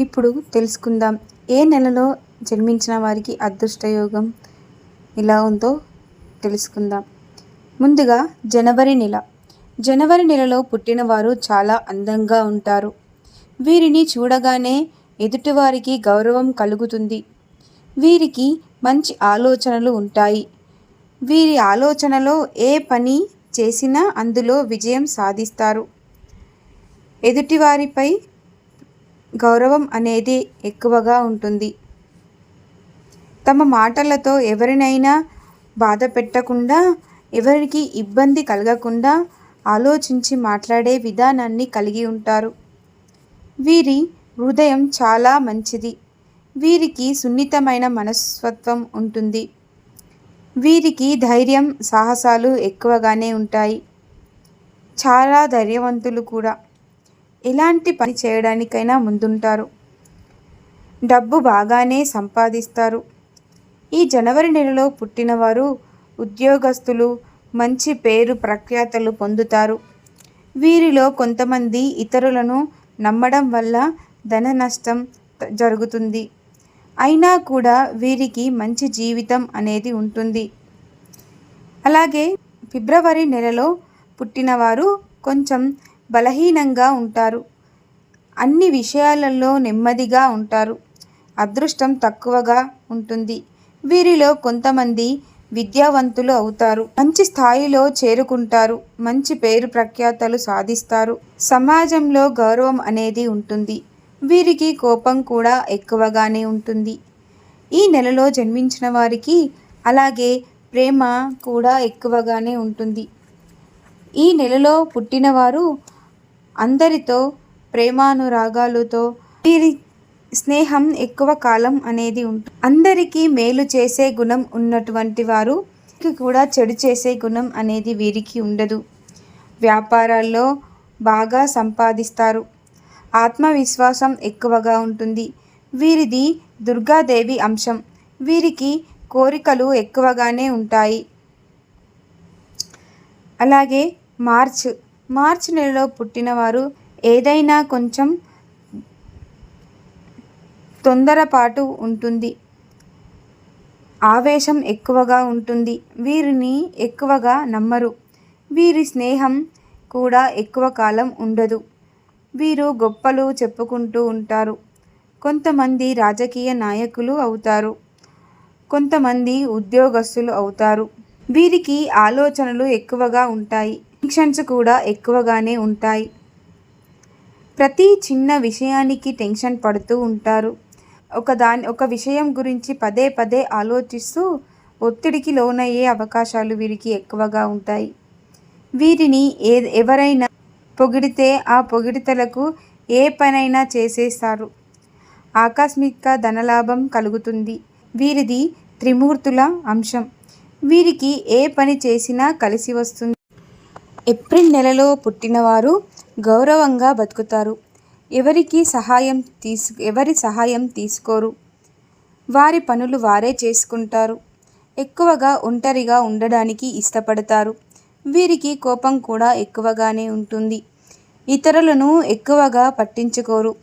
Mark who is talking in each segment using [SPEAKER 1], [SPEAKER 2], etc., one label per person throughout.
[SPEAKER 1] ఇప్పుడు తెలుసుకుందాం ఏ నెలలో జన్మించిన వారికి అదృష్టయోగం ఎలా ఉందో తెలుసుకుందాం. ముందుగా జనవరి నెల. జనవరి నెలలో పుట్టినవారు చాలా అందంగా ఉంటారు. వీరిని చూడగానే ఎదుటివారికి గౌరవం కలుగుతుంది. వీరికి మంచి ఆలోచనలు ఉంటాయి. వీరి ఆలోచనలో ఏ పని చేసినా అందులో విజయం సాధిస్తారు. ఎదుటివారిపై గౌరవం అనేది ఎక్కువగా ఉంటుంది. తమ మాటలతో ఎవరినైనా బాధ పెట్టకుండా, ఎవరికి ఇబ్బంది కలగకుండా ఆలోచించి మాట్లాడే విధానాన్ని కలిగి ఉంటారు. వీరి హృదయం చాలా మంచిది. వీరికి సున్నితమైన మనస్తత్వం ఉంటుంది. వీరికి ధైర్యం, సాహసాలు ఎక్కువగానే ఉంటాయి. చాలా ధైర్యవంతులు కూడా. ఎలాంటి పని చేయడానికైనా ముందుంటారు. డబ్బు బాగానే సంపాదిస్తారు. ఈ జనవరి నెలలో పుట్టినవారు ఉద్యోగస్తులు మంచి పేరు ప్రఖ్యాతలు పొందుతారు. వీరిలో కొంతమంది ఇతరులను నమ్మడం వల్ల ధన నష్టం జరుగుతుంది. అయినా కూడా వీరికి మంచి జీవితం అనేది ఉంటుంది. అలాగే ఫిబ్రవరి నెలలో పుట్టినవారు కొంచెం బలహీనంగా ఉంటారు. అన్ని విషయాలలో నెమ్మదిగా ఉంటారు. అదృష్టం తక్కువగా ఉంటుంది. వీరిలో కొంతమంది విద్యావంతులు అవుతారు. మంచి స్థాయిలో చేరుకుంటారు. మంచి పేరు ప్రఖ్యాతలు సాధిస్తారు. సమాజంలో గౌరవం అనేది ఉంటుంది. వీరికి కోపం కూడా ఎక్కువగానే ఉంటుంది. ఈ నెలలో జన్మించిన వారికి అలాగే ప్రేమ కూడా ఎక్కువగానే ఉంటుంది. ఈ నెలలో పుట్టినవారు అందరితో ప్రేమానురాగాలతో వీరి స్నేహం ఎక్కువ కాలం అనేది ఉంటుంది. అందరికీ మేలు చేసే గుణం ఉన్నటువంటి వారు కూడా చెడు చేసే గుణం అనేది వీరికి ఉండదు. వ్యాపారాల్లో బాగా సంపాదిస్తారు. ఆత్మవిశ్వాసం ఎక్కువగా ఉంటుంది. వీరిది దుర్గాదేవి అంశం. వీరికి కోరికలు ఎక్కువగానే ఉంటాయి. అలాగే మార్చ్ నెలలో పుట్టినవారు ఏదైనా కొంచెం తొందరపాటు ఉంటుంది. ఆవేశం ఎక్కువగా ఉంటుంది. వీరిని ఎక్కువగా నమ్మరు. వీరి స్నేహం కూడా ఎక్కువ కాలం ఉండదు. వీరు గొప్పలు చెప్పుకుంటూ ఉంటారు. కొంతమంది రాజకీయ నాయకులు అవుతారు. కొంతమంది ఉద్యోగస్తులు అవుతారు. వీరికి ఆలోచనలు ఎక్కువగా ఉంటాయి. టెన్షన్స్ కూడా ఎక్కువగానే ఉంటాయి. ప్రతి చిన్న విషయానికి టెన్షన్ పడుతూ ఉంటారు. ఒక విషయం గురించి పదే పదే ఆలోచిస్తూ ఒత్తిడికి లోనయ్యే అవకాశాలు వీరికి ఎక్కువగా ఉంటాయి. వీరిని ఎవరైనా పొగిడితే ఆ పొగిడితలకు ఏ పనైనా చేసేస్తారు. ఆకస్మిక ధనలాభం కలుగుతుంది. వీరిది త్రిమూర్తుల అంశం. వీరికి ఏ పని చేసినా కలిసి వస్తుంది. ఏప్రిల్ నెలలో పుట్టినవారు గౌరవంగా బతుకుతారు. ఎవరి సహాయం తీసుకోరు. వారి పనులు వారే చేసుకుంటారు. ఎక్కువగా ఒంటరిగా ఉండడానికి ఇష్టపడతారు. వీరికి కోపం కూడా ఎక్కువగానే ఉంటుంది. ఇతరులను ఎక్కువగా పట్టించుకోరు.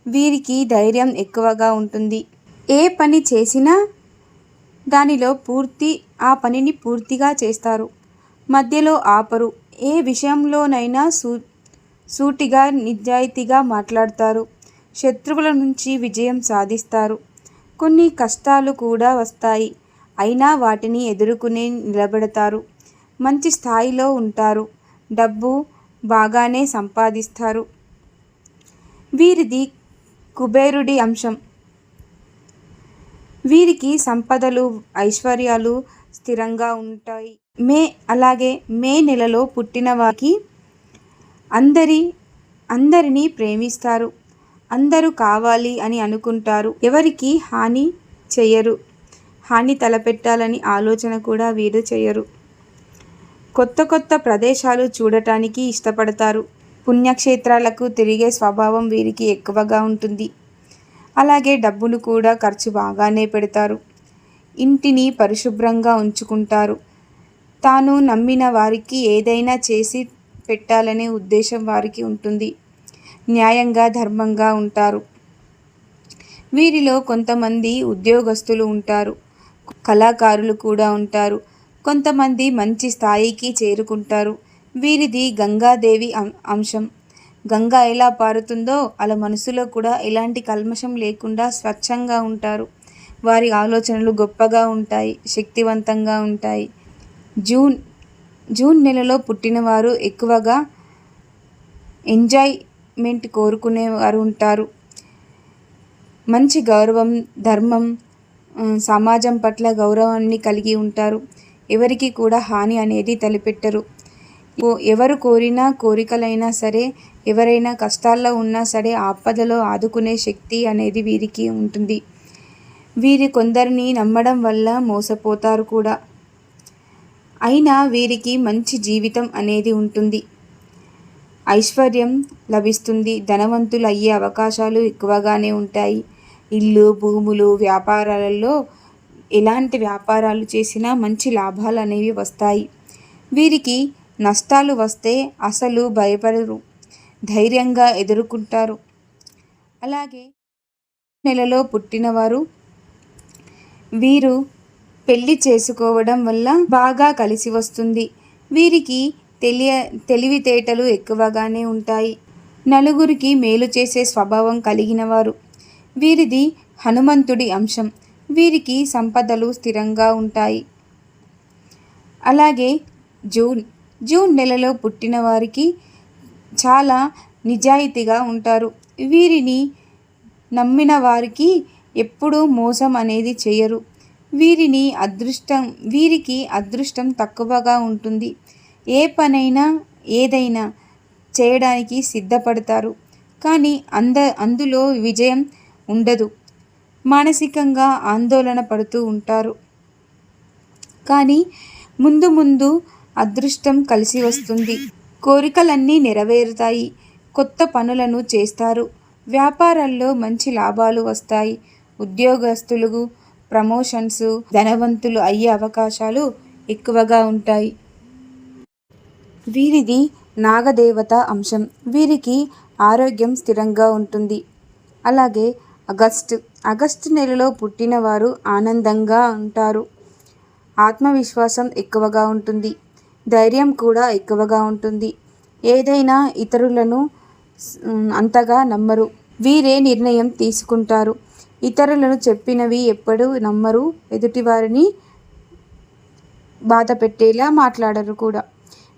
[SPEAKER 1] వీరికి ధైర్యం ఎక్కువగా ఉంటుంది. ఏ పని చేసినా ఆ పనిని పూర్తిగా చేస్తారు. మధ్యలో ఆపరు. ఏ విషయంలోనైనా సూటిగా నిజాయితీగా మాట్లాడతారు. శత్రువుల నుంచి విజయం సాధిస్తారు. కొన్ని కష్టాలు కూడా వస్తాయి. అయినా వాటిని ఎదుర్కొని నిలబడతారు. మంచి స్థాయిలో ఉంటారు. డబ్బు బాగానే సంపాదిస్తారు. వీరిది కుబేరుడి అంశం. వీరికి సంపదలు, ఐశ్వర్యాలు స్థిరంగా ఉంటాయి. మే నెలలో పుట్టిన వారికి అందరినీ ప్రేమిస్తారు. అందరూ కావాలి అని అనుకుంటారు. ఎవరికి హాని చేయరు. హాని తలపెట్టాలని ఆలోచన కూడా వీరు చేయరు. కొత్త ప్రదేశాలు చూడటానికి ఇష్టపడతారు. పుణ్యక్షేత్రాలకు తిరిగే స్వభావం వీరికి ఎక్కువగా ఉంటుంది. అలాగే డబ్బును కూడా ఖర్చు బాగానే పెడతారు. ఇంటిని పరిశుభ్రంగా ఉంచుకుంటారు. తాను నమ్మిన వారికి ఏదైనా చేసి పెట్టాలనే ఉద్దేశం వారికి ఉంటుంది. న్యాయంగా, ధర్మంగా ఉంటారు. వీరిలో కొంతమంది ఉద్యోగస్తులు ఉంటారు, కళాకారులు కూడా ఉంటారు, కొంతమంది మంచి స్థాయికి చేరుకుంటారు. వీరిది గంగాదేవి అంశం. గంగా ఎలా పారుతుందో అలా మనసులో కూడా ఎలాంటి కల్మషం లేకుండా స్వచ్ఛంగా ఉంటారు. వారి ఆలోచనలు గొప్పగా ఉంటాయి, శక్తివంతంగా ఉంటాయి. జూన్ జూన్ నెలలో పుట్టినవారు ఎక్కువగా ఎంజాయ్మెంట్ కోరుకునేవారు ఉంటారు. మంచి గౌరవం, ధర్మం, సమాజం పట్ల గౌరవాన్ని కలిగి ఉంటారు. ఎవరికి కూడా హాని అనేది తలపెట్టరు. ఎవరు కోరిన కోరికలైనా సరే, ఎవరైనా కష్టాల్లో ఉన్నా సరే ఆపదలో ఆదుకునే శక్తి అనేది వీరికి ఉంటుంది. వీరి కొందరిని నమ్మడం వల్ల మోసపోతారు కూడా. అయినా వీరికి మంచి జీవితం అనేది ఉంటుంది. ఐశ్వర్యం లభిస్తుంది. ధనవంతులు అయ్యే అవకాశాలు ఎక్కువగానే ఉంటాయి. ఇల్లు, భూములు, వ్యాపారాలలో ఎలాంటి వ్యాపారాలు చేసినా మంచి లాభాలు అనేవి వస్తాయి. వీరికి నష్టాలు వస్తే అసలు భయపడరు, ధైర్యంగా ఎదుర్కొంటారు. అలాగే నెలలో పుట్టినవారు వీరు పెళ్లి చేసుకోవడం వల్ల బాగా కలిసి వస్తుంది. వీరికి తెలివితేటలు ఎక్కువగానే ఉంటాయి. నలుగురికి మేలు చేసే స్వభావం కలిగిన వారు. వీరిది హనుమంతుడి అంశం. వీరికి సంపదలు స్థిరంగా ఉంటాయి. అలాగే జూన్ నెలలో పుట్టిన వారికి చాలా నిజాయితీగా ఉంటారు. వీరిని నమ్మిన వారికి ఎప్పుడూ మోసం అనేది చేయరు. వీరికి అదృష్టం తక్కువగా ఉంటుంది. ఏ పనైనా ఏదైనా చేయడానికి సిద్ధపడతారు, కానీ అందులో విజయం ఉండదు. మానసికంగా ఆందోళన పడుతూ ఉంటారు. కానీ ముందు ముందు అదృష్టం కలిసి వస్తుంది. కోరికలన్నీ నెరవేరుతాయి. కొత్త పనులను చేస్తారు. వ్యాపారాల్లో మంచి లాభాలు వస్తాయి. ఉద్యోగస్తులకు ప్రమోషన్స్, ధనవంతులు అయ్యే అవకాశాలు ఎక్కువగా ఉంటాయి. వీరిది నాగదేవత అంశం. వీరికి ఆరోగ్యం స్థిరంగా ఉంటుంది. అలాగే ఆగస్టు నెలలో పుట్టిన వారు ఆనందంగా ఉంటారు. ఆత్మవిశ్వాసం ఎక్కువగా ఉంటుంది. ధైర్యం కూడా ఎక్కువగా ఉంటుంది. ఏదైనా ఇతరులను అంతగా నమ్మరు. వీరే నిర్ణయం తీసుకుంటారు. ఇతరులను చెప్పినవి ఎప్పుడూ నమ్మరు. ఎదుటివారిని బాధ పెట్టేలా మాట్లాడరు కూడా.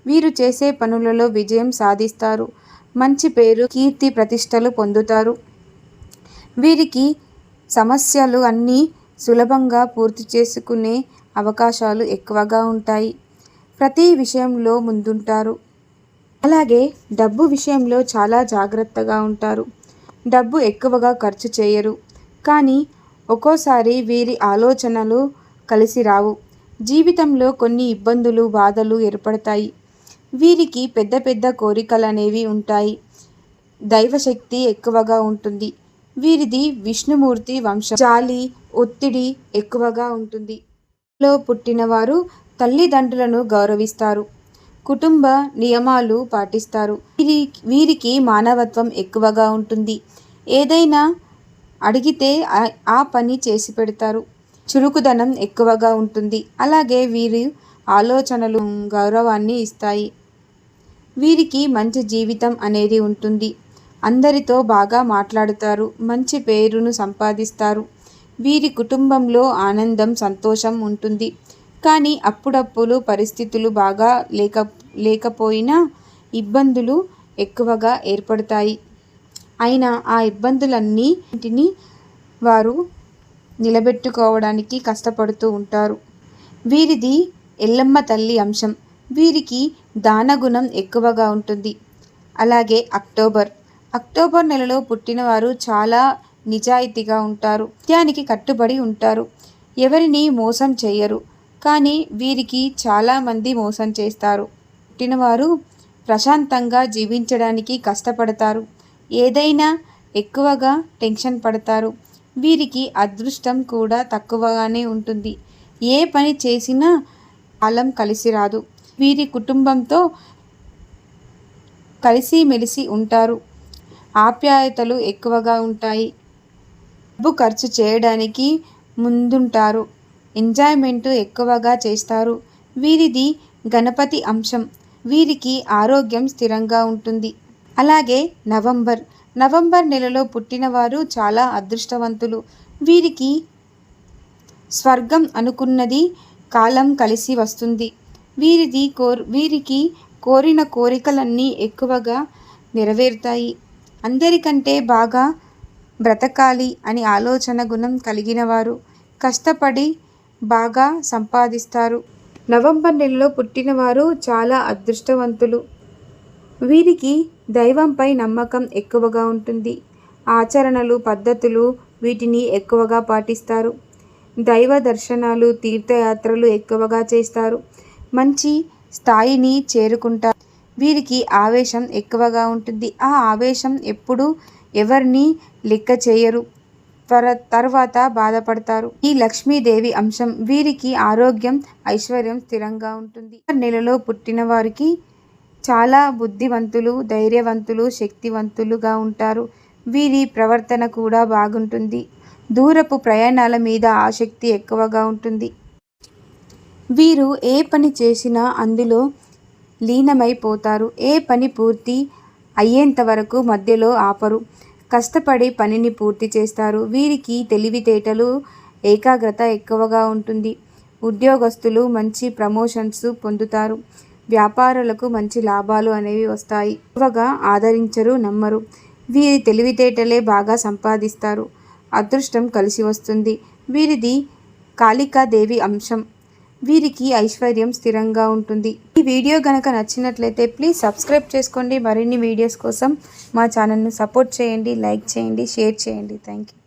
[SPEAKER 1] వీరు చేసే పనులలో విజయం సాధిస్తారు. మంచి పేరు, కీర్తి ప్రతిష్టలు పొందుతారు. వీరికి సమస్యలు అన్నీ సులభంగా పూర్తి చేసుకునే అవకాశాలు ఎక్కువగా ఉంటాయి. ప్రతి విషయంలో ముందుంటారు. అలాగే డబ్బు విషయంలో చాలా జాగ్రత్తగా ఉంటారు. డబ్బు ఎక్కువగా ఖర్చు చేయరు. కానీ ఒక్కోసారి వీరి ఆలోచనలు కలిసి రావు. జీవితంలో కొన్ని ఇబ్బందులు, బాధలు ఏర్పడతాయి. వీరికి పెద్ద పెద్ద కోరికలు అనేవి ఉంటాయి. దైవశక్తి ఎక్కువగా ఉంటుంది. వీరిది విష్ణుమూర్తి వంశం. జాలి, ఒత్తిడి ఎక్కువగా ఉంటుంది. లో పుట్టినవారు తల్లిదండ్రులను గౌరవిస్తారు. కుటుంబ నియమాలు పాటిస్తారు. వీరికి మానవత్వం ఎక్కువగా ఉంటుంది. ఏదైనా అడిగితే ఆ పని చేసి పెడతారు. చురుకుదనం ఎక్కువగా ఉంటుంది. అలాగే వీరి ఆలోచనలు గౌరవాన్ని ఇస్తాయి. వీరికి మంచి జీవితం అనేది ఉంటుంది. అందరితో బాగా మాట్లాడుతారు. మంచి పేరును సంపాదిస్తారు. వీరి కుటుంబంలో ఆనందం, సంతోషం ఉంటుంది. కానీ అప్పుడప్పుడు పరిస్థితులు బాగా లేకపోయినా ఇబ్బందులు ఎక్కువగా ఏర్పడతాయి. అయినా ఆ ఇబ్బందులన్నింటినీ వారు నిలబెట్టుకోవడానికి కష్టపడుతూ ఉంటారు. వీరిది ఎల్లమ్మ తల్లి అంశం. వీరికి దానగుణం ఎక్కువగా ఉంటుంది. అలాగే అక్టోబర్ నెలలో పుట్టినవారు చాలా నిజాయితీగా ఉంటారు. సత్యానికి కట్టుబడి ఉంటారు. ఎవరిని మోసం చేయరు. కానీ వీరికి చాలామంది మోసం చేస్తారు. పుట్టినవారు ప్రశాంతంగా జీవించడానికి కష్టపడతారు. ఏదైనా ఎక్కువగా టెన్షన్ పడతారు. వీరికి అదృష్టం కూడా తక్కువగానే ఉంటుంది. ఏ పని చేసినా కాలం కలిసి రాదు. వీరి కుటుంబంతో కలిసిమెలిసి ఉంటారు. ఆప్యాయతలు ఎక్కువగా ఉంటాయి. డబ్బు ఖర్చు చేయడానికి ముందుంటారు. ఎంజాయ్మెంట్ ఎక్కువగా చేస్తారు. వీరిది గణపతి అంశం. వీరికి ఆరోగ్యం స్థిరంగా ఉంటుంది. అలాగే నవంబర్ నెలలో పుట్టినవారు చాలా అదృష్టవంతులు. వీరికి స్వర్గం అనుకున్నది కాలం కలిసి వస్తుంది. వీరికి కోరిన కోరికలన్నీ ఎక్కువగా నెరవేరుతాయి. అందరికంటే బాగా బ్రతకాలి అని ఆలోచన గుణం కలిగినవారు. కష్టపడి బాగా సంపాదిస్తారు. నవంబర్ నెలలో పుట్టినవారు చాలా అదృష్టవంతులు. వీరికి దైవంపై నమ్మకం ఎక్కువగా ఉంటుంది. ఆచరణలు, పద్ధతులు వీటిని ఎక్కువగా పాటిస్తారు. దైవ దర్శనాలు, తీర్థయాత్రలు ఎక్కువగా చేస్తారు. మంచి స్థాయిని చేరుకుంటారు. వీరికి ఆవేశం ఎక్కువగా ఉంటుంది. ఆ ఆవేశం ఎప్పుడు ఎవరిని లెక్క చేయరు. తర్వాత బాధపడతారు. ఈ లక్ష్మీదేవి అంశం. వీరికి ఆరోగ్యం, ఐశ్వర్యం స్థిరంగా ఉంటుంది. నెలలో పుట్టిన వారికి చాలా బుద్ధివంతులు, ధైర్యవంతులు, శక్తివంతులుగా ఉంటారు. వీరి ప్రవర్తన కూడా బాగుంటుంది. దూరపు ప్రయాణాల మీద ఆసక్తి ఎక్కువగా ఉంటుంది. వీరు ఏ పని చేసినా అందులో లీనమైపోతారు. ఏ పని పూర్తి అయ్యేంత వరకు మధ్యలో ఆపరు. కష్టపడి పనిని పూర్తి చేస్తారు. వీరికి తెలివితేటలు, ఏకాగ్రత ఎక్కువగా ఉంటుంది. ఉద్యోగస్తులు మంచి ప్రమోషన్స్ పొందుతారు. వ్యాపారులకు మంచి లాభాలు అనేవి వస్తాయి. ఎక్కువగా ఆదరించరు, నమ్మరు. వీరి తెలివితేటలే బాగా సంపాదిస్తారు. అదృష్టం కలిసి వస్తుంది. వీరిది కాళికాదేవి అంశం. వీరికి ఐశ్వర్యం స్థిరంగా ఉంటుంది. ఈ వీడియో కనుక నచ్చినట్లయితే ప్లీజ్ సబ్స్క్రైబ్ చేసుకోండి. మరిన్ని వీడియోస్ కోసం మా ఛానల్ను సపోర్ట్ చేయండి, లైక్ చేయండి, షేర్ చేయండి. Thank you.